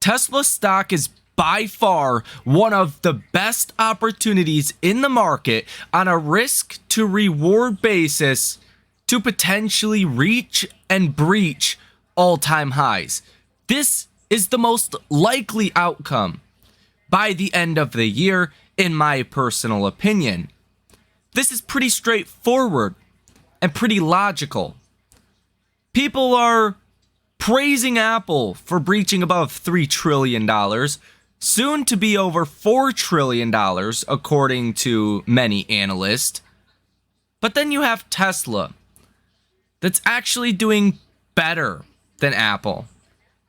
Tesla stock is by far one of the best opportunities in the market on a risk to reward basis to potentially reach and breach all-time highs. This is the most likely outcome by the end of the year, in my personal opinion. This is pretty straightforward and pretty logical. People are praising Apple for breaching above $3 trillion, soon to be over $4 trillion, according to many analysts. But then you have Tesla, that's actually doing better than Apple.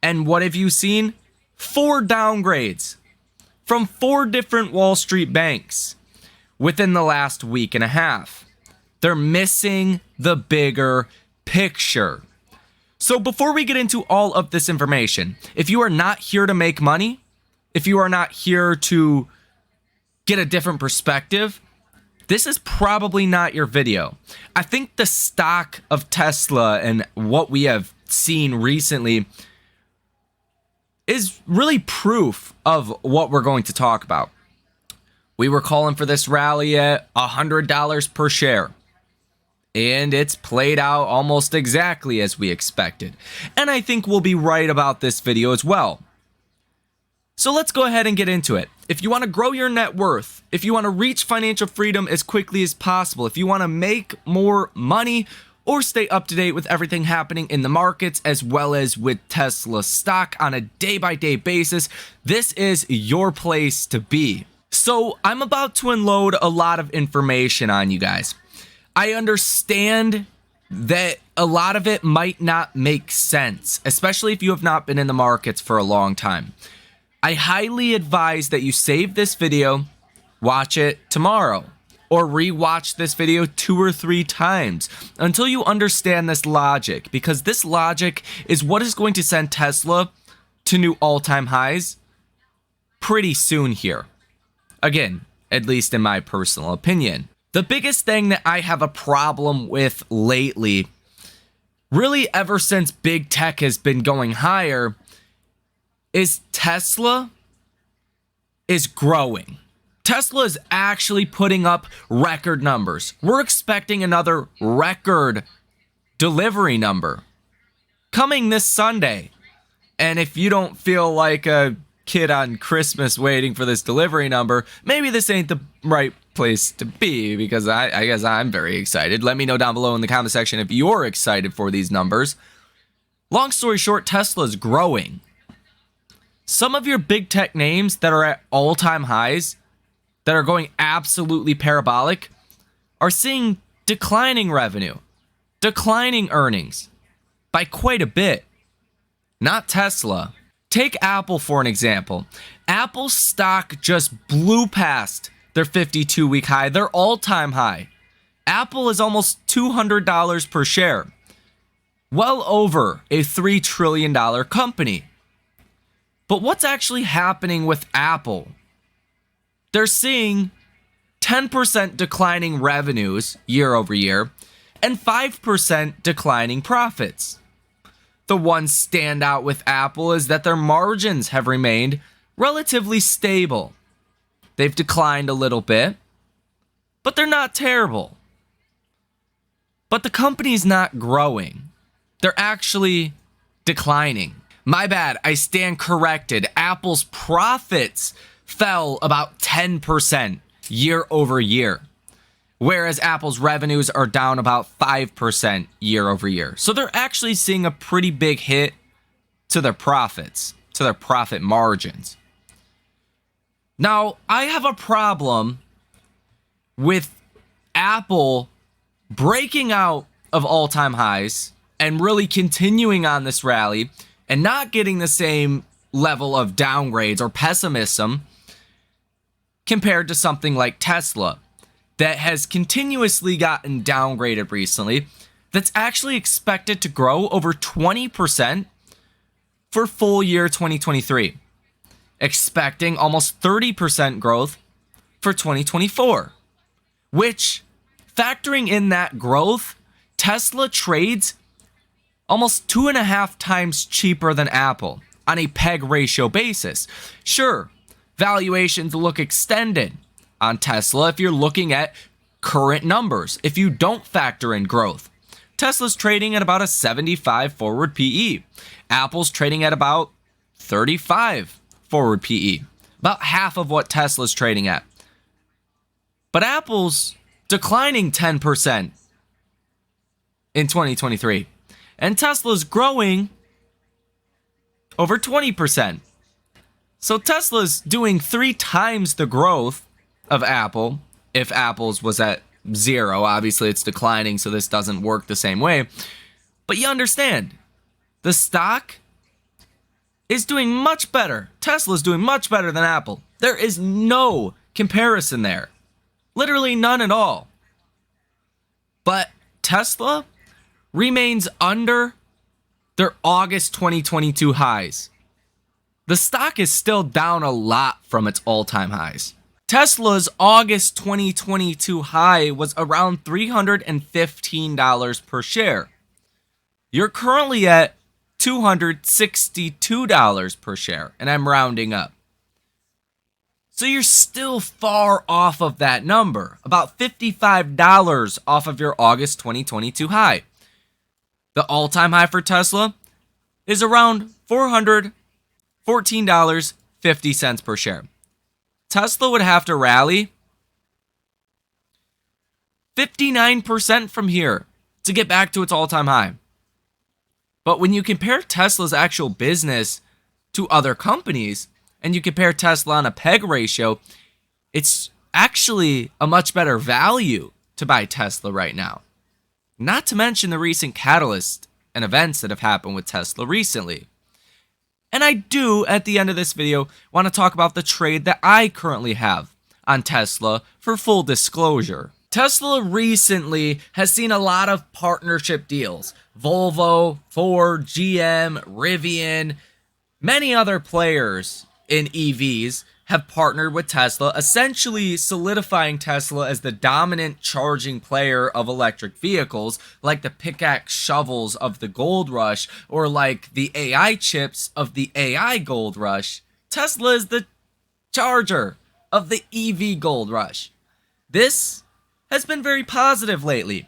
And what have you seen? 4 downgrades from 4 different Wall Street banks within the last week and a half. They're missing the bigger picture. So before we get into all of this information, if you are not here to make money, if you are not here to get a different perspective, this is probably not your video. I think the stock of Tesla and what we have seen recently is really proof of what we're going to talk about. We were calling for this rally at $100 per share, and it's played out almost exactly as we expected. And I think we'll be right about this video as well. So let's go ahead and get into it. If you want to grow your net worth, if you want to reach financial freedom as quickly as possible, if you want to make more money or stay up to date with everything happening in the markets as well as with Tesla stock on a day-by-day basis, this is your place to be. So I'm about to unload a lot of information on you guys. I understand that a lot of it might not make sense, especially if you have not been in the markets for a long time. I highly advise that you save this video, watch it tomorrow, or re-watch this video 2 or 3 times until you understand this logic, because this logic is what is going to send Tesla to new all-time highs pretty soon here. Again, at least in my personal opinion. The biggest thing that I have a problem with lately, really ever since big tech has been going higher, is Tesla is growing. Tesla is actually putting up record numbers. We're expecting another record delivery number coming this Sunday. And if you don't feel like a kid on Christmas waiting for this delivery number, maybe this ain't the right place to be, because I guess I'm very excited. Let me know down below in the comment section if you're excited for these numbers. Long story short, Tesla is growing. Some of your big tech names that are at all-time highs, that are going absolutely parabolic, are seeing declining revenue, declining earnings by quite a bit. Not Tesla. Take Apple for an example. Apple's stock just blew past their 52-week high, their all-time high. Apple is almost $200 per share. Well over a $3 trillion company. But what's actually happening with Apple? They're seeing 10% declining revenues year over year and 5% declining profits. The one standout with Apple is that their margins have remained relatively stable. They've declined a little bit, but they're not terrible. But the company's not growing. They're actually declining. My bad, I stand corrected. Apple's profits fell about 10% year over year, whereas Apple's revenues are down about 5% year over year. So they're actually seeing a pretty big hit to their profits, to their profit margins. Now, I have a problem with Apple breaking out of all-time highs and really continuing on this rally and not getting the same level of downgrades or pessimism compared to something like Tesla that has continuously gotten downgraded recently, that's actually expected to grow over 20% for full year 2023, expecting almost 30% growth for 2024, which, factoring in that growth, Tesla trades almost 2.5 times cheaper than Apple on a PEG ratio basis. Sure, valuations look extended on Tesla if you're looking at current numbers, if you don't factor in growth. Tesla's trading at about a 75 forward PE. Apple's trading at about 35 forward PE. About half of what Tesla's trading at. But Apple's declining 10% in 2023. And Tesla's growing over 20%. So Tesla's doing 3 times the growth of Apple. If Apple's was at 0, obviously it's declining, so this doesn't work the same way. But you understand, the stock is doing much better. Tesla's doing much better than Apple. There is no comparison there. Literally none at all. But Tesla remains under their August 2022 highs. The stock is still down a lot from its all-time highs. Tesla's August 2022 high was around $315 per share. You're currently at $262 per share, and I'm rounding up. So you're still far off of that number, about $55 off of your August 2022 high. The all-time high for Tesla is around $414.50 per share. Tesla would have to rally 59% from here to get back to its all-time high. But when you compare Tesla's actual business to other companies, and you compare Tesla on a PEG ratio, it's actually a much better value to buy Tesla right now. Not to mention the recent catalysts and events that have happened with Tesla recently. And I do, at the end of this video, want to talk about the trade that I currently have on Tesla for full disclosure. Tesla recently has seen a lot of partnership deals. Volvo, Ford, GM, Rivian, many other players in EVs have partnered with Tesla, essentially solidifying Tesla as the dominant charging player of electric vehicles, like the pickaxe shovels of the gold rush, or like the AI chips of the AI gold rush. Tesla is the charger of the EV gold rush. This has been very positive lately.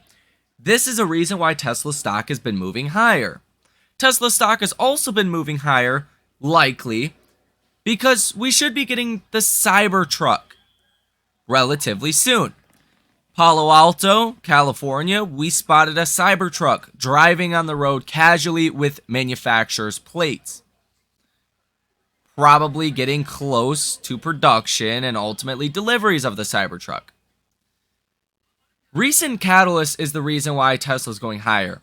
This is a reason why Tesla stock has been moving higher. Tesla stock has also been moving higher, likely, because we should be getting the Cybertruck relatively soon. Palo Alto, California, we spotted a Cybertruck driving on the road casually with manufacturer's plates. Probably getting close to production and ultimately deliveries of the Cybertruck. Recent catalyst is the reason why Tesla's going higher.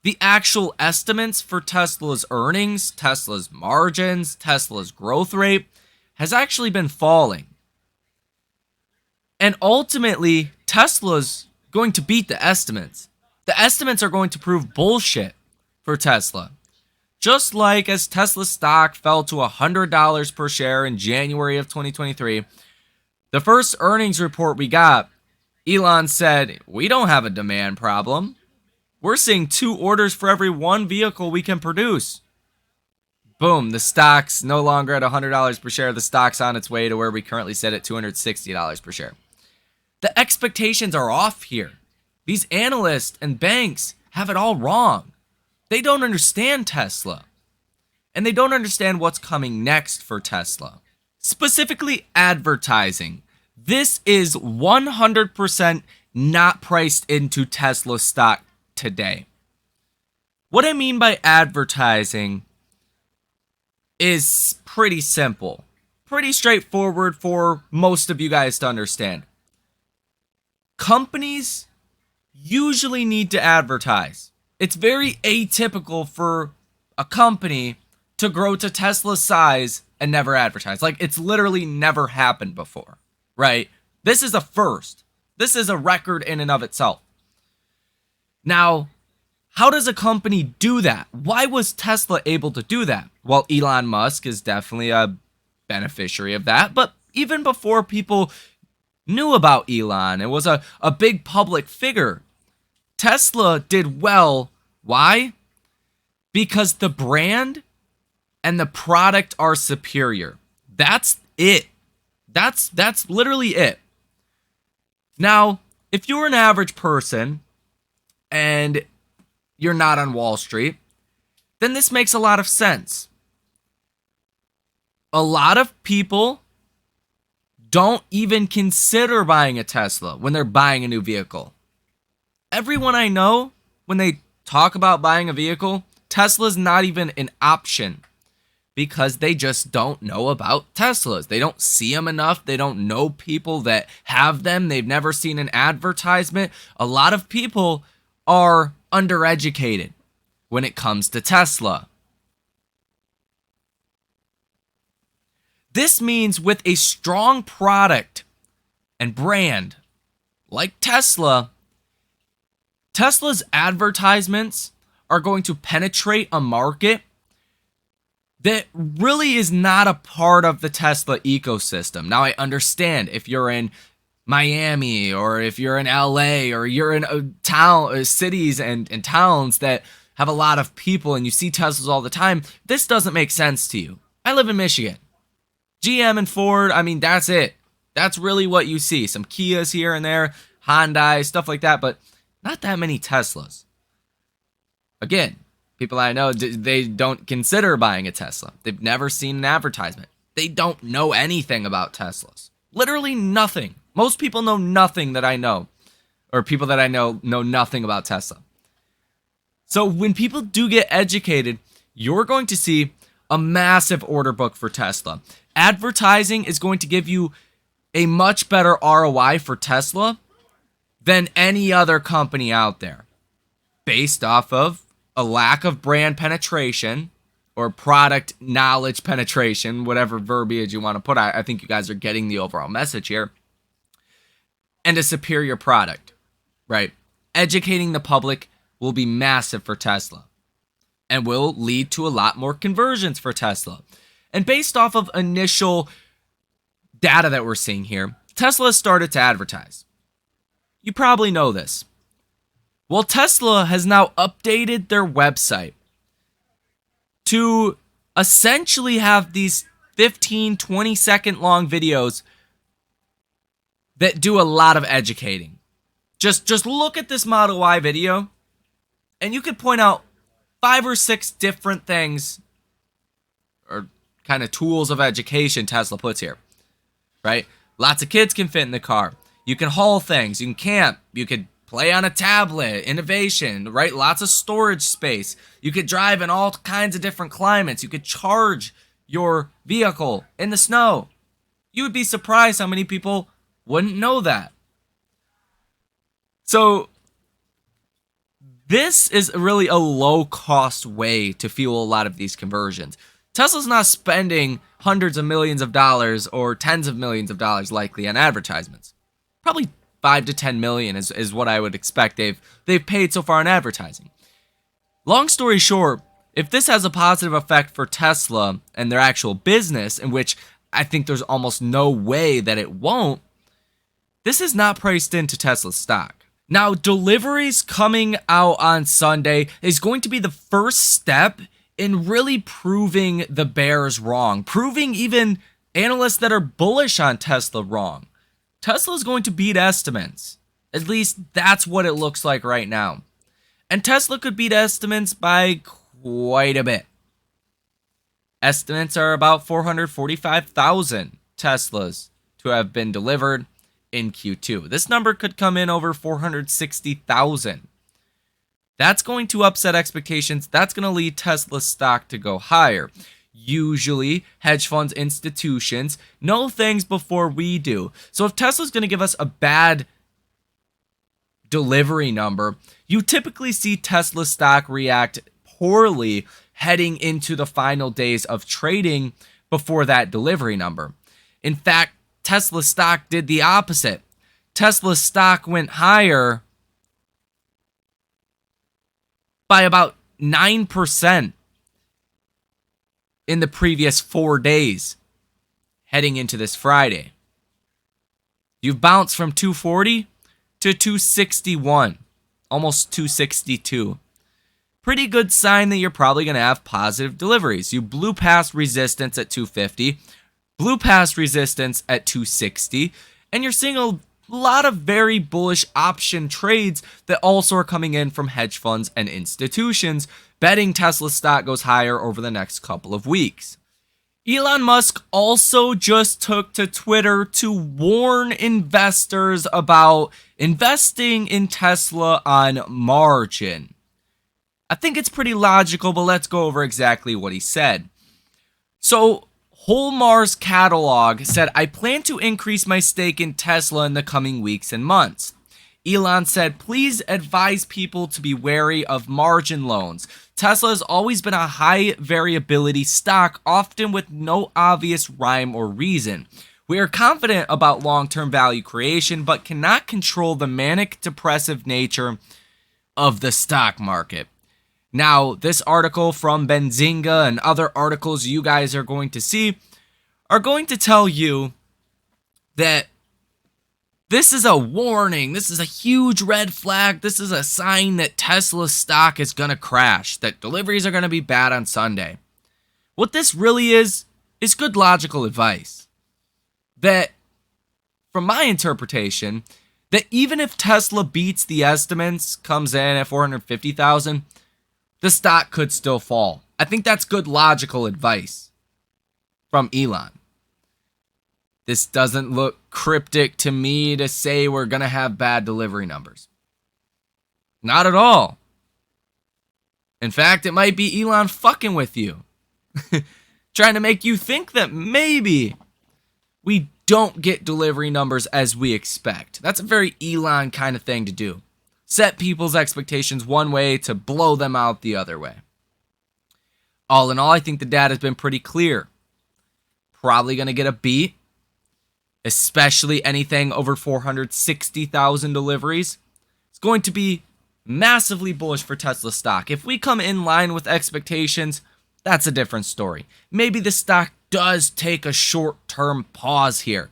The actual estimates for Tesla's earnings, Tesla's margins, Tesla's growth rate has actually been falling. And ultimately, Tesla's going to beat the estimates. The estimates are going to prove bullshit for Tesla. Just like as Tesla stock fell to $100 per share in January of 2023, the first earnings report we got, Elon said, "We don't have a demand problem. We're seeing 2 orders for every 1 vehicle we can produce." Boom, the stock's no longer at $100 per share. The stock's on its way to where we currently sit at $260 per share. The expectations are off here. These analysts and banks have it all wrong. They don't understand Tesla. And they don't understand what's coming next for Tesla. Specifically advertising. This is 100% not priced into Tesla stock today. What I mean by advertising is pretty simple, pretty straightforward for most of you guys to understand. Companies usually need to advertise. It's very atypical for a company to grow to Tesla's size and never advertise. Like, it's literally never happened before, right? This is a first. This is a record in and of itself. Now, how does a company do that? Why was Tesla able to do that? Well, Elon Musk is definitely a beneficiary of that. But even before people knew about Elon, it was a big public figure. Tesla did well. Why? Because the brand and the product are superior. That's it. That's literally it. Now, if you're an average person and you're not on Wall Street, then this makes a lot of sense. A lot of people don't even consider buying a Tesla when they're buying a new vehicle. Everyone I know, when they talk about buying a vehicle, Tesla's not even an option because they just don't know about Teslas. They don't see them enough. They don't know people that have them. They've never seen an advertisement. A lot of people are undereducated when it comes to Tesla. This means with a strong product and brand like Tesla, Tesla's advertisements are going to penetrate a market that really is not a part of the Tesla ecosystem. Now, I understand if you're in Miami or if you're in LA or you're in cities and towns that have a lot of people and you see Teslas all the time, this doesn't make sense to you. I live in Michigan. GM and Ford, I mean, that's it. That's really what you see. Some Kias here and there, Hyundai, stuff like that, but not that many Teslas. Again, people I know, they don't consider buying a Tesla. They've never seen an advertisement. They don't know anything about Teslas. Literally nothing. Most people know nothing that I know, or people that I know nothing about Tesla. So when people do get educated, you're going to see a massive order book for Tesla. Advertising is going to give you a much better ROI for Tesla than any other company out there, based off of a lack of brand penetration or product knowledge penetration, whatever verbiage you want to put. I think you guys are getting the overall message here. And a superior product, right? Educating the public will be massive for Tesla and will lead to a lot more conversions for Tesla. And based off of initial data that we're seeing here, Tesla has started to advertise. You probably know this. Well, Tesla has now updated their website to essentially have these 15, 20-second long videos that do a lot of educating. Just look at this Model Y video, and you could point out 5 or 6 different things or kind of tools of education Tesla puts here, right? Lots of kids can fit in the car. You can haul things. You can camp. You could play on a tablet. Innovation, right? Lots of storage space. You could drive in all kinds of different climates. You could charge your vehicle in the snow. You would be surprised how many people wouldn't know that. So this is really a low-cost way to fuel a lot of these conversions. Tesla's not spending hundreds of millions of dollars or tens of millions of dollars likely on advertisements. Probably 5 to 10 million is what I would expect they've paid so far on advertising. Long story short, if this has a positive effect for Tesla and their actual business, in which I think there's almost no way that it won't, this is not priced into Tesla's stock. Now, deliveries coming out on Sunday is going to be the first step in really proving the bears wrong, proving even analysts that are bullish on Tesla wrong. Tesla is going to beat estimates. At least that's what it looks like right now. And Tesla could beat estimates by quite a bit. Estimates are about 445,000 Teslas to have been delivered in Q2. This number could come in over 460,000. That's going to upset expectations. That's going to lead Tesla's stock to go higher. Usually, hedge funds, institutions know things before we do. So if Tesla's going to give us a bad delivery number, you typically see Tesla stock react poorly heading into the final days of trading before that delivery number. In fact, Tesla stock did the opposite. Tesla stock went higher by about 9% in the previous 4 days heading into this Friday. You've bounced from 240 to 261, almost 262. pretty good sign that you're probably going to have positive deliveries. You blew past resistance at 250, blew past resistance at 260, and you're seeing a lot of very bullish option trades that also are coming in from hedge funds and institutions, betting Tesla stock goes higher over the next couple of weeks. Elon Musk also just took to Twitter to warn investors about investing in Tesla on margin. I think it's pretty logical, but let's go over exactly what he said. So, Holmar's catalog said, I plan to increase my stake in Tesla in the coming weeks and months. Elon said, please advise people to be wary of margin loans. Tesla has always been a high variability stock, often with no obvious rhyme or reason. We are confident about long-term value creation, but cannot control the manic depressive nature of the stock market. Now, this article from Benzinga and other articles you guys are going to see are going to tell you that this is a warning. This is a huge red flag. This is a sign that Tesla stock is going to crash, that deliveries are going to be bad on Sunday. What this really is good logical advice. That, from my interpretation, that even if Tesla beats the estimates, comes in at 450,000, the stock could still fall. I think that's good logical advice from Elon. This doesn't look cryptic to me to say we're going to have bad delivery numbers. Not at all. In fact, it might be Elon fucking with you. Trying to make you think that maybe we don't get delivery numbers as we expect. That's a very Elon kind of thing to do. Set people's expectations one way to blow them out the other way. All in all, I think the data has been pretty clear. Probably going to get a beat. Especially anything over 460,000 deliveries. It's going to be massively bullish for Tesla stock. If we come in line with expectations, that's a different story. Maybe the stock does take a short-term pause here.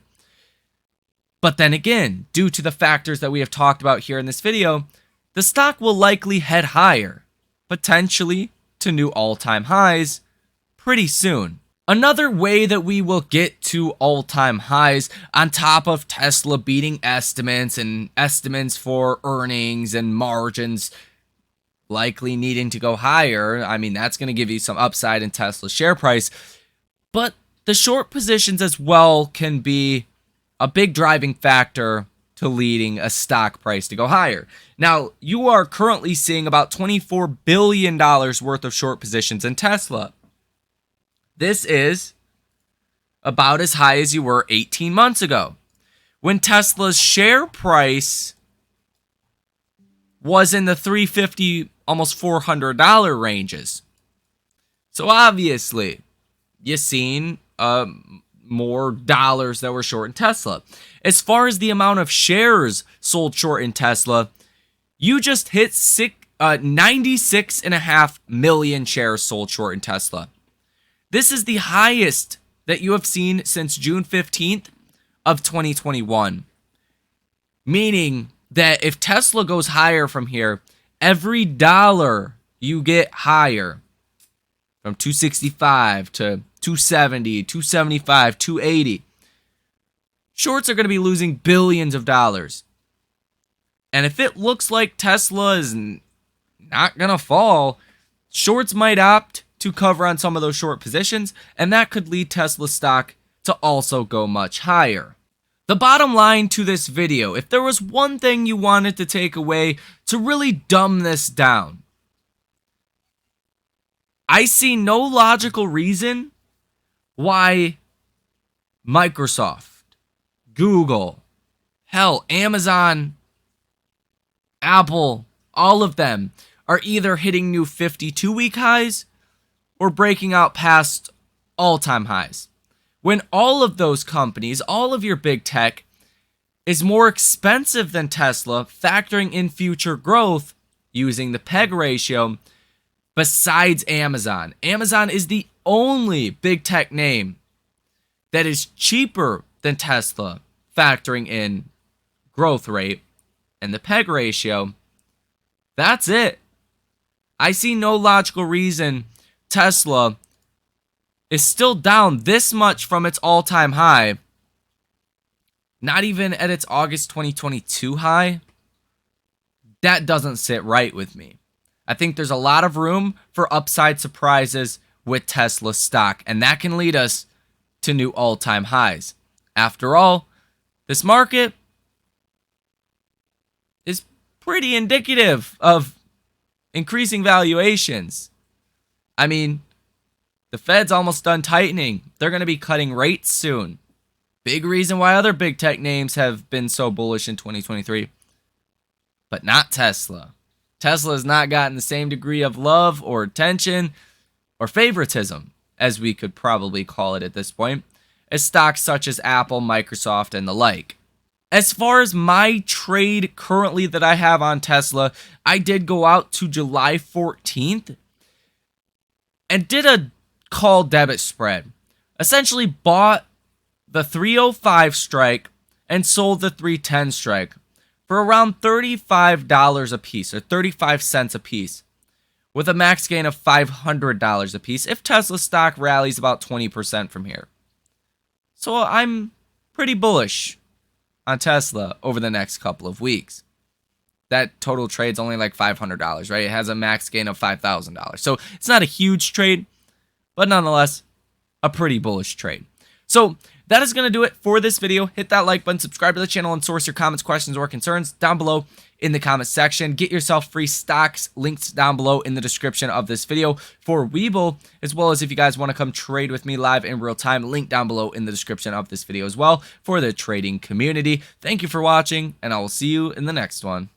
But then again, due to the factors that we have talked about here in this video, the stock will likely head higher, potentially to new all-time highs pretty soon. Another way that we will get to all-time highs, on top of Tesla beating estimates and estimates for earnings and margins likely needing to go higher, I mean, that's going to give you some upside in Tesla's share price. But the short positions as well can be a big driving factor to leading a stock price to go higher. Now, you are currently seeing about $24 billion worth of short positions in Tesla. This is about as high as you were 18 months ago, when Tesla's share price was in the $350, almost $400 ranges. So obviously, you've seen more dollars that were short in Tesla. As far as the amount of shares sold short in Tesla, you just hit 96.5 million shares sold short in Tesla. This is the highest that you have seen since June 15th of 2021. Meaning that if Tesla goes higher from here, every dollar you get higher, from 265 to 270, 275, 280, shorts are going to be losing billions of dollars. And if it looks like Tesla is not going to fall, shorts might opt to cover on some of those short positions, and that could lead Tesla stock to also go much higher. The bottom line to this video, if there was one thing you wanted to take away to really dumb this down, I see no logical reason why Microsoft, Google, hell, Amazon, Apple, all of them are either hitting new 52-week highs or breaking out past all-time highs. When all of those companies, all of your big tech, is more expensive than Tesla, factoring in future growth using the PEG ratio, besides Amazon. Amazon is the only big tech name that is cheaper than Tesla, factoring in growth rate and the PEG ratio. That's it. I see no logical reason Tesla is still down this much from its all-time high. Not even at its August 2022 high. That doesn't sit right with me. I think there's a lot of room for upside surprises with Tesla stock, and that can lead us to new all-time highs. After all, this market is pretty indicative of increasing valuations. I mean, the Fed's almost done tightening. They're going to be cutting rates soon. Big reason why other big tech names have been so bullish in 2023. But not Tesla. Tesla has not gotten the same degree of love or attention or favoritism, as we could probably call it at this point, as stocks such as Apple, Microsoft, and the like. As far as my trade currently that I have on Tesla, I did go out to July 14th and did a call debit spread. Essentially bought the 305 strike and sold the 310 strike for around $35 a piece, or 35 cents a piece, with a max gain of $500 a piece if Tesla stock rallies about 20% from here. So I'm pretty bullish on Tesla over the next couple of weeks. That total trade's only like $500, right? It has a max gain of $5,000. So it's not a huge trade, but nonetheless, a pretty bullish trade. So that is going to do it for this video. Hit that like button, subscribe to the channel, and source your comments, questions, or concerns down below in the comment section. Get yourself free stocks, links down below in the description of this video for Webull, as well as if you guys want to come trade with me live in real time, link down below in the description of this video as well for the trading community. Thank you for watching, and I will see you in the next one.